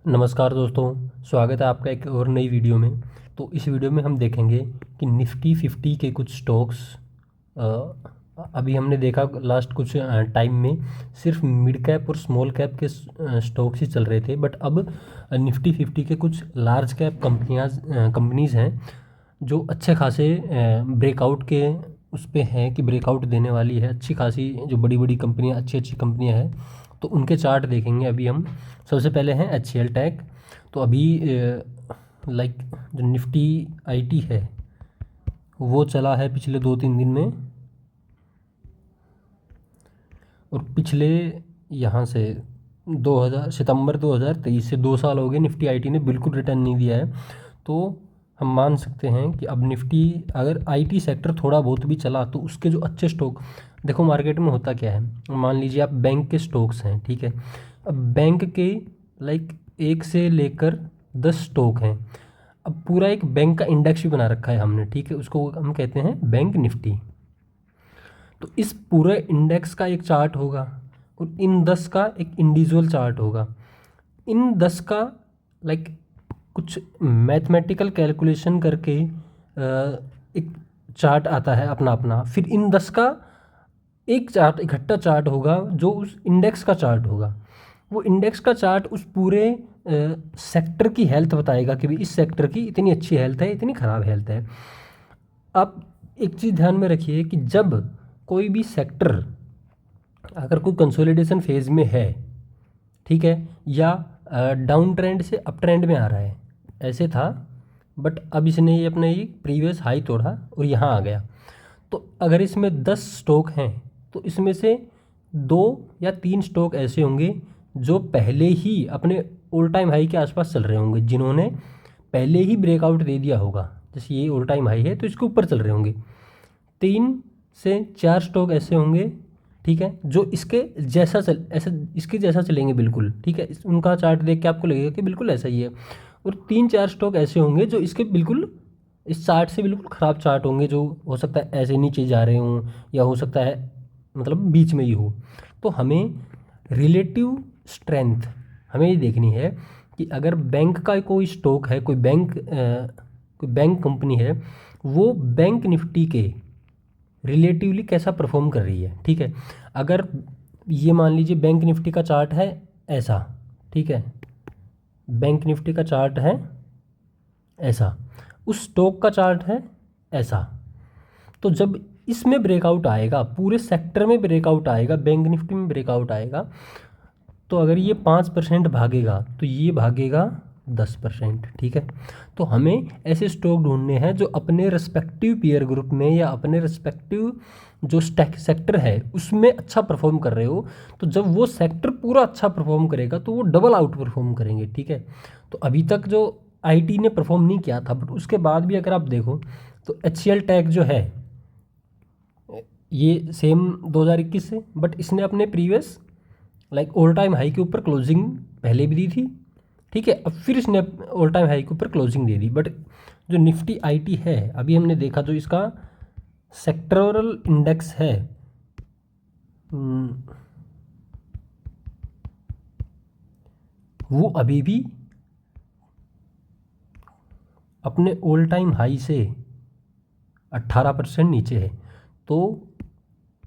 नमस्कार दोस्तों, स्वागत है आपका एक और नई वीडियो में। तो इस वीडियो में हम देखेंगे कि निफ्टी 50 के कुछ स्टॉक्स। अभी हमने देखा लास्ट कुछ टाइम में सिर्फ मिड कैप और स्मॉल कैप के स्टॉक्स ही चल रहे थे, बट अब निफ्टी 50 के कुछ लार्ज कैप कंपनीज़ हैं जो अच्छे खासे ब्रेकआउट के उस पे हैं कि ब्रेकआउट देने वाली है। अच्छी खासी जो बड़ी बड़ी कंपनियां, अच्छी अच्छी कंपनियां हैं, तो उनके चार्ट देखेंगे अभी हम। सबसे पहले हैं HCL टैग। तो अभी लाइक जो निफ्टी IT है वो चला है पिछले 2-3 दिन में, और पिछले यहाँ से 2000 सितंबर 2023 से 2 साल हो गए, निफ्टी IT ने बिल्कुल रिटर्न नहीं दिया है। तो हम मान सकते हैं कि अब निफ्टी, अगर IT सेक्टर थोड़ा बहुत भी चला तो उसके जो अच्छे स्टॉक, देखो मार्केट में होता क्या है, मान लीजिए आप बैंक के स्टॉक्स हैं, ठीक है। अब बैंक के लाइक 1 से लेकर 10 स्टॉक हैं। अब पूरा एक बैंक का इंडेक्स भी बना रखा है हमने, ठीक है, उसको हम कहते हैं बैंक निफ्टी। तो इस पूरे इंडेक्स का एक चार्ट होगा और इन 10 का एक इंडिविजुअल चार्ट होगा। इन 10 का लाइक कुछ मैथमेटिकल कैलकुलेशन करके एक चार्ट आता है अपना अपना। फिर इन 10 का एक चार्ट, इकट्ठा चार्ट होगा जो उस इंडेक्स का चार्ट होगा। वो इंडेक्स का चार्ट उस पूरे सेक्टर की हेल्थ बताएगा कि भाई इस सेक्टर की इतनी अच्छी हेल्थ है, इतनी ख़राब हेल्थ है। आप एक चीज़ ध्यान में रखिए कि जब कोई भी सेक्टर अगर कोई कंसोलिडेशन फेज में है, ठीक है, या डाउन ट्रेंड से अप ट्रेंड में आ रहा है, ऐसे था, बट अब इसने ये अपने ये प्रीवियस हाई तोड़ा और यहाँ आ गया। तो अगर इसमें 10 स्टॉक हैं तो इसमें से 2 या 3 स्टॉक ऐसे होंगे जो पहले ही अपने ऑल टाइम हाई के आसपास चल रहे होंगे, जिन्होंने पहले ही ब्रेकआउट दे दिया होगा। जैसे ये ऑल टाइम हाई है तो इसके ऊपर चल रहे होंगे। 3 से 4 स्टॉक ऐसे होंगे, ठीक है, जो इसके जैसा चल ऐसा इसके जैसा चलेंगे बिल्कुल, ठीक है। उनका चार्ट देख के आपको लगेगा कि बिल्कुल ऐसा ही है। और 3-4 स्टॉक ऐसे होंगे जो इसके बिल्कुल इस चार्ट से बिल्कुल ख़राब चार्ट होंगे, जो हो सकता है ऐसे नीचे जा रहे हों, या हो सकता है मतलब बीच में ही हो। तो हमें रिलेटिव स्ट्रेंथ हमें ये देखनी है कि अगर बैंक का कोई स्टॉक है, कोई बैंक कंपनी है, वो बैंक निफ्टी के रिलेटिवली कैसा परफॉर्म कर रही है, ठीक है। अगर ये मान लीजिए बैंक निफ्टी का चार्ट है ऐसा, ठीक है, बैंक निफ्टी का चार्ट है ऐसा, उस स्टॉक का चार्ट है ऐसा, तो जब इसमें ब्रेकआउट आएगा, पूरे सेक्टर में ब्रेकआउट आएगा, बैंक निफ्टी में ब्रेकआउट आएगा, तो अगर ये 5% भागेगा तो ये भागेगा 10%, ठीक है। तो हमें ऐसे स्टॉक ढूंढने हैं जो अपने रिस्पेक्टिव पीयर ग्रुप में या अपने रिस्पेक्टिव जो सेक्टर है उसमें अच्छा परफॉर्म कर रहे हो। तो जब वो सेक्टर पूरा अच्छा परफॉर्म करेगा तो वो डबल आउट परफॉर्म करेंगे, ठीक है। तो अभी तक जो IT ने परफॉर्म नहीं किया था, बट उसके बाद भी अगर आप देखो तो HCL टैग जो है ये सेम 2021 से, बट इसने अपने previous like all time high के ऊपर क्लोजिंग पहले भी दी थी, ठीक है। अब फिर इसने ऑल टाइम हाई के ऊपर क्लोजिंग दे दी। बट जो निफ्टी IT है, अभी हमने देखा जो इसका सेक्टरल इंडेक्स है, वो अभी भी अपने ऑल टाइम हाई से 18% नीचे है। तो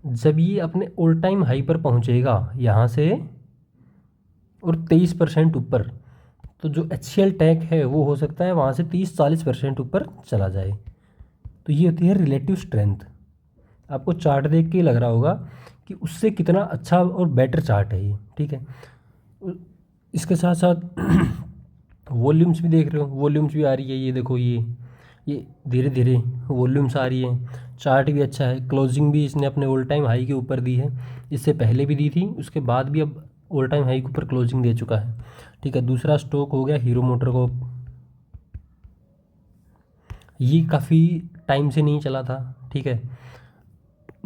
जब ये अपने ऑल टाइम हाई पर पहुंचेगा यहाँ से और 23% ऊपर, तो जो HCL टैग है वो हो सकता है वहाँ से 30-40% ऊपर चला जाए। तो ये होती है रिलेटिव स्ट्रेंथ। आपको चार्ट देख के ही लग रहा होगा कि उससे कितना अच्छा और बेटर चार्ट है ये, ठीक है। इसके साथ साथ वॉल्यूम्स भी देख रहे हो, वॉल्यूम्स भी आ रही है, ये देखो, ये धीरे धीरे वॉल्यूम्स आ रही है। चार्ट भी अच्छा है, क्लोजिंग भी इसने अपने ऑल टाइम हाई के ऊपर दी है, इससे पहले भी दी थी, उसके बाद भी अब ऑल टाइम हाई के ऊपर क्लोजिंग दे चुका है, ठीक है। दूसरा स्टॉक हो गया हीरो मोटर को। ये काफ़ी टाइम से नहीं चला था, ठीक है।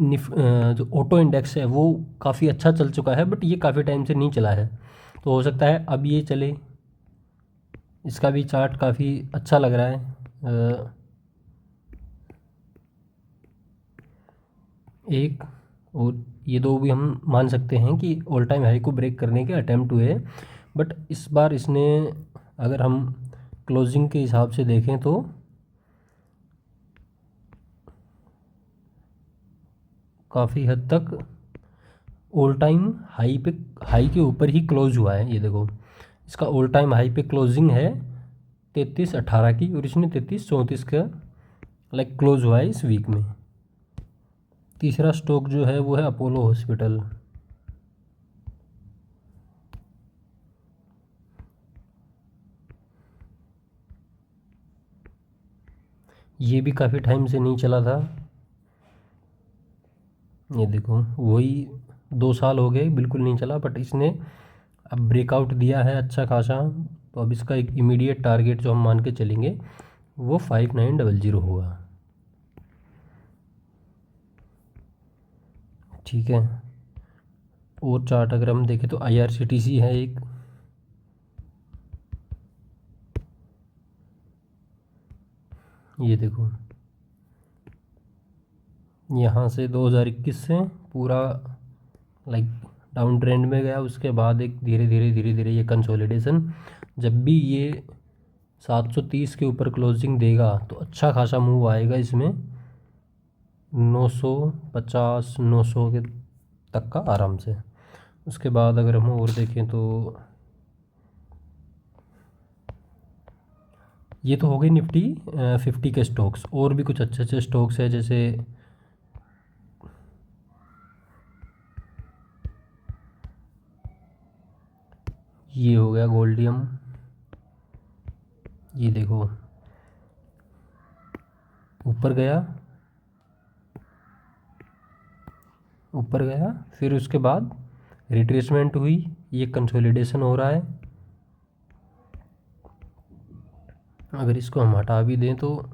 जो ऑटो इंडेक्स है वो काफ़ी अच्छा चल चुका है, बट ये काफ़ी टाइम से नहीं चला है, तो हो सकता है अब ये चले। इसका भी चार्ट काफ़ी अच्छा लग रहा है। एक और ये दो भी हम मान सकते हैं कि ऑल टाइम हाई को ब्रेक करने के अटेम्प्ट हुए, बट इस बार इसने, अगर हम क्लोजिंग के हिसाब से देखें तो काफ़ी हद तक ऑल टाइम हाई के ऊपर ही क्लोज हुआ है। ये देखो, इसका ऑल टाइम हाई पे क्लोजिंग है 33.18 की, और इसने 33.34 का लाइक क्लोज हुआ है इस वीक में। तीसरा स्टॉक जो है वो है अपोलो हॉस्पिटल। ये भी काफ़ी टाइम से नहीं चला था। ये देखो, वही 2 साल हो गए बिल्कुल नहीं चला, बट इसने अब ब्रेकआउट दिया है अच्छा खासा। तो अब इसका एक इमीडिएट टारगेट जो हम मान के चलेंगे वो 5900 होगा। ठीक है, और चार्ट अगर हम देखें तो IRCTC है एक, ये देखो यहाँ से 2021 से पूरा लाइक डाउन ट्रेंड में गया, उसके बाद एक धीरे धीरे ये कंसोलिडेशन। जब भी ये 730 के ऊपर क्लोजिंग देगा तो अच्छा खासा मूव आएगा इसमें, 950 900 के तक का आराम से। उसके बाद अगर हम और देखें तो ये तो हो गई निफ्टी 50 के स्टॉक्स। और भी कुछ अच्छे अच्छे स्टॉक्स है, जैसे ये हो गया गोल्डियम। ये देखो ऊपर गया फिर उसके बाद रिट्रेसमेंट हुई, ये कंसोलिडेशन हो रहा है। अगर इसको हम हटा भी दें तो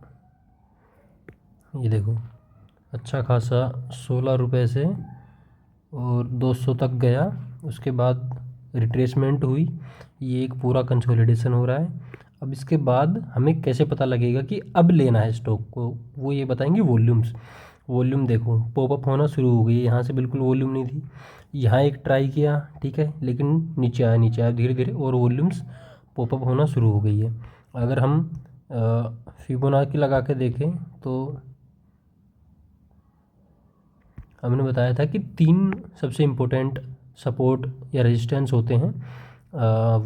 ये देखो अच्छा खासा 16 रुपये से और 200 तक गया, उसके बाद रिट्रेसमेंट हुई, ये एक पूरा कंसोलिडेशन हो रहा है। अब इसके बाद हमें कैसे पता लगेगा कि अब लेना है स्टॉक को, वो ये बताएंगे वॉल्यूम्स। वॉल्यूम देखो पॉपअप होना शुरू हो गई, यहाँ से बिल्कुल वॉल्यूम नहीं थी, यहाँ एक ट्राई किया ठीक है, लेकिन नीचे आया धीरे धीरे और वॉल्यूम्स पॉपअप होना शुरू हो गई है। अगर हम फिबोनाची लगा के देखें तो हमने बताया था कि 3 सबसे इम्पोर्टेंट सपोर्ट या रेजिस्टेंस होते हैं।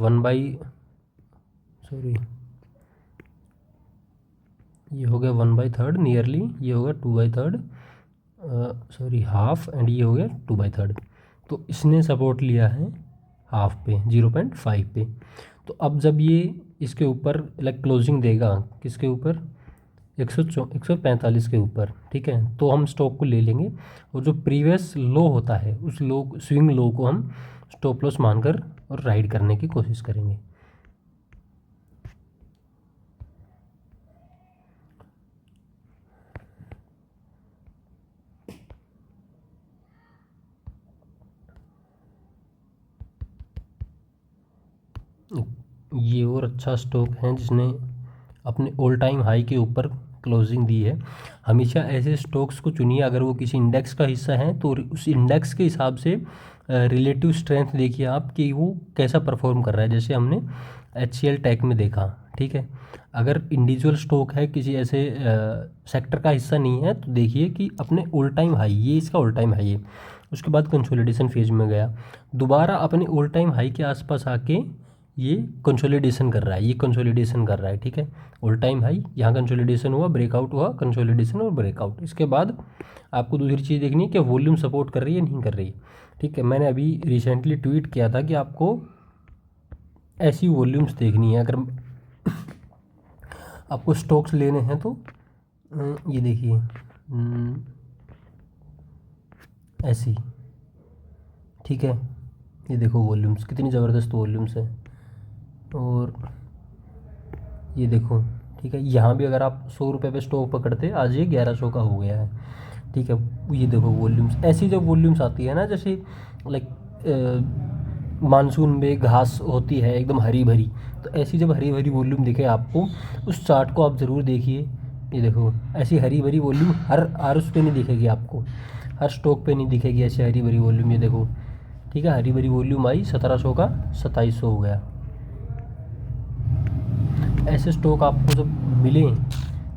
1/3 नियरली, ये होगा 2/3 हाफ, एंड ये हो गया 2/3। तो इसने सपोर्ट लिया है हाफ पे 0.5 पे। तो अब जब ये इसके ऊपर लाइक क्लोजिंग देगा किसके ऊपर, 145 के ऊपर, ठीक है, तो हम स्टॉक को ले लेंगे। और जो प्रीवियस लो होता है उस लो, स्विंग लो को हम स्टॉप लॉस मानकर और राइड करने की कोशिश करेंगे। ये और अच्छा स्टॉक है जिसने अपने ऑल टाइम हाई के ऊपर क्लोजिंग दी है। हमेशा ऐसे स्टॉक्स को चुनिए, अगर वो किसी इंडेक्स का हिस्सा है तो उस इंडेक्स के हिसाब से रिलेटिव स्ट्रेंथ देखिए आप कि वो कैसा परफॉर्म कर रहा है। जैसे हमने HCL टेक में देखा, ठीक है, अगर इंडिविजुअल स्टॉक है किसी ऐसे सेक्टर का हिस्सा नहीं है तो देखिए कि अपने ऑल टाइम हाई, ये इसका ऑल टाइम हाई है, उसके बाद कंसोलिडेशन फेज में गया, दोबारा अपने ऑल टाइम हाई के आसपास आके ये कंसोलिडेशन कर रहा है, ये कंसोलिडेशन कर रहा है, ठीक है, ऑल टाइम हाई, यहाँ कंसोलिडेशन हुआ, ब्रेकआउट हुआ, कंसोलिडेशन और ब्रेकआउट। इसके बाद आपको दूसरी चीज़ देखनी है कि वॉल्यूम सपोर्ट कर रही है नहीं कर रही है, ठीक है। मैंने अभी रिसेंटली ट्वीट किया था कि आपको ऐसी वॉल्यूम्स देखनी है अगर आपको स्टॉक्स लेने हैं तो। ये देखिए ऐसी, ठीक है, ये देखो वॉल्यूम्स कितनी ज़बरदस्त वॉल्यूम्स है। और ये देखो, ठीक है, यहाँ भी अगर आप 100 रुपये पे स्टॉक पकड़ते, आज ये 1100 का हो गया है, ठीक है। ये देखो वॉल्यूम्स, ऐसी जब वॉल्यूम्स आती है ना, जैसे लाइक मानसून में घास होती है एकदम हरी भरी, तो ऐसी जब हरी भरी वॉल्यूम दिखे आपको, उस चार्ट को आप ज़रूर देखिए। ये देखो ऐसी हरी भरी वॉल्यूम हर उस पे नहीं दिखेगी आपको, हर स्टॉक पे नहीं दिखेगी ऐसी हरी भरी वॉल्यूम। ये देखो ठीक है, हरी भरी वॉल्यूम आई 1700 का 2700 हो गया। ऐसे स्टॉक आपको जब मिलें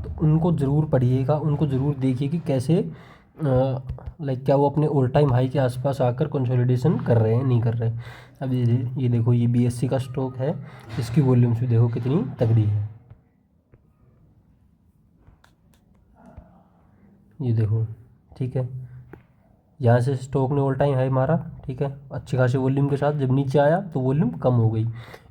तो उनको ज़रूर पढ़िएगा, उनको ज़रूर देखिए कि कैसे लाइक क्या वो अपने ऑल टाइम हाई के आसपास आकर कंसोलिडेशन कर रहे हैं नहीं कर रहे। अब ये देखो, ये BSC का स्टॉक है, इसकी वॉल्यूम्स भी देखो कितनी तगड़ी है। ये देखो, ठीक है, यहाँ से स्टॉक ने ऑल टाइम हाई मारा, ठीक है, अच्छी खासी वॉल्यूम के साथ। जब नीचे आया तो वॉल्यूम कम हो गई।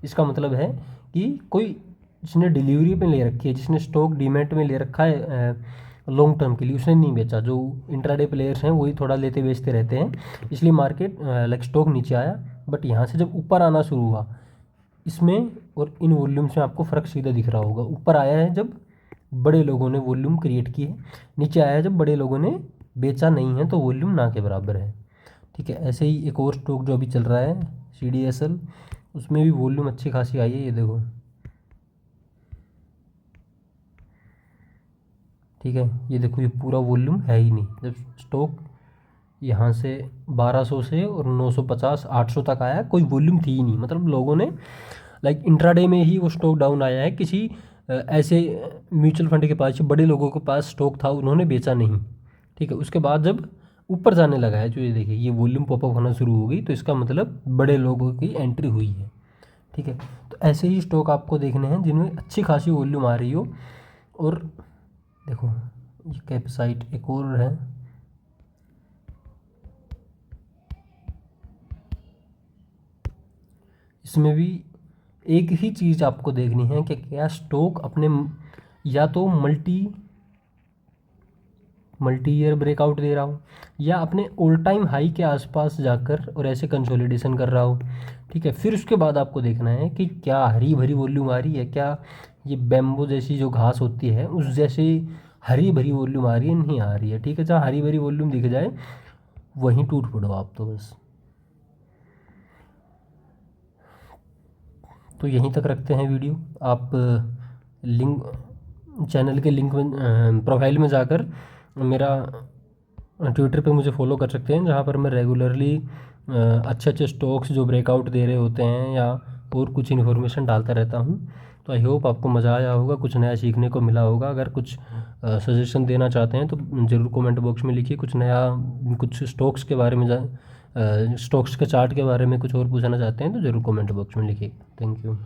इसका मतलब है कि कोई जिसने डिलीवरी पे ले रखी है, जिसने स्टॉक डीमैट में ले रखा है लॉन्ग टर्म के लिए, उसने नहीं बेचा। जो इंट्राडे प्लेयर्स हैं वही थोड़ा लेते बेचते रहते हैं, इसलिए मार्केट लाइक स्टॉक नीचे आया। बट यहाँ से जब ऊपर आना शुरू हुआ, इसमें और इन वॉल्यूम्स में आपको फ़र्क सीधा दिख रहा होगा। ऊपर आया है जब बड़े लोगों ने वॉल्यूम क्रिएट की है, नीचे आया है जब बड़े लोगों ने बेचा नहीं है, तो वॉल्यूम ना के बराबर है। ठीक है, ऐसे ही एक और स्टॉक जो अभी चल रहा है CDSL, उसमें भी वॉल्यूम अच्छी खासी आई है। ये देखो, ठीक है, ये देखो, ये पूरा वॉल्यूम है ही नहीं। जब स्टॉक यहाँ से 1200 से और 950 800 तक आया, कोई वॉल्यूम थी ही नहीं। मतलब लोगों ने लाइक इंट्राडे में ही वो स्टॉक डाउन आया है, किसी ऐसे म्यूचुअल फंड के पास, बड़े लोगों के पास स्टॉक था, उन्होंने बेचा नहीं। ठीक है, उसके बाद जब ऊपर जाने लगा है, जो ये देखिए ये वॉल्यूम पॉपअप होना शुरू हो गई, तो इसका मतलब बड़े लोगों की एंट्री हुई है। ठीक है, तो ऐसे ही स्टॉक आपको देखने हैं जिनमें अच्छी खासी वॉल्यूम आ रही हो। और देखो, ये कैपेसाइट एक और है, इसमें भी एक ही चीज़ आपको देखनी है कि क्या स्टॉक अपने या तो मल्टी ईयर ब्रेकआउट दे रहा हो, या अपने ऑल टाइम हाई के आसपास जाकर और ऐसे कंसोलिडेशन कर रहा हो। ठीक है, फिर उसके बाद आपको देखना है कि क्या हरी भरी वॉल्यूम आ रही है, क्या ये बैम्बो जैसी जो घास होती है उस जैसी हरी भरी वॉल्यूम आ रही है, नहीं आ रही है। ठीक है, जहाँ हरी भरी वॉल्यूम दिख जाए वहीं टूट पड़ो आप तो बस। तो यहीं तक रखते हैं वीडियो। आप लिंक, चैनल के लिंक में, प्रोफाइल में जाकर मेरा ट्विटर पे मुझे फॉलो कर सकते हैं, जहाँ पर मैं रेगुलरली अच्छे अच्छे स्टॉक्स जो ब्रेकआउट दे रहे होते हैं या और कुछ इन्फॉर्मेशन डालता रहता हूँ। तो आई होप आपको मज़ा आया होगा, कुछ नया सीखने को मिला होगा। अगर कुछ सजेशन देना चाहते हैं तो ज़रूर कमेंट बॉक्स में लिखिए। कुछ नया, कुछ स्टॉक्स के बारे में स्टॉक्स के चार्ट के बारे में कुछ और पूछना चाहते हैं तो ज़रूर कमेंट बॉक्स में लिखिए। Thank you.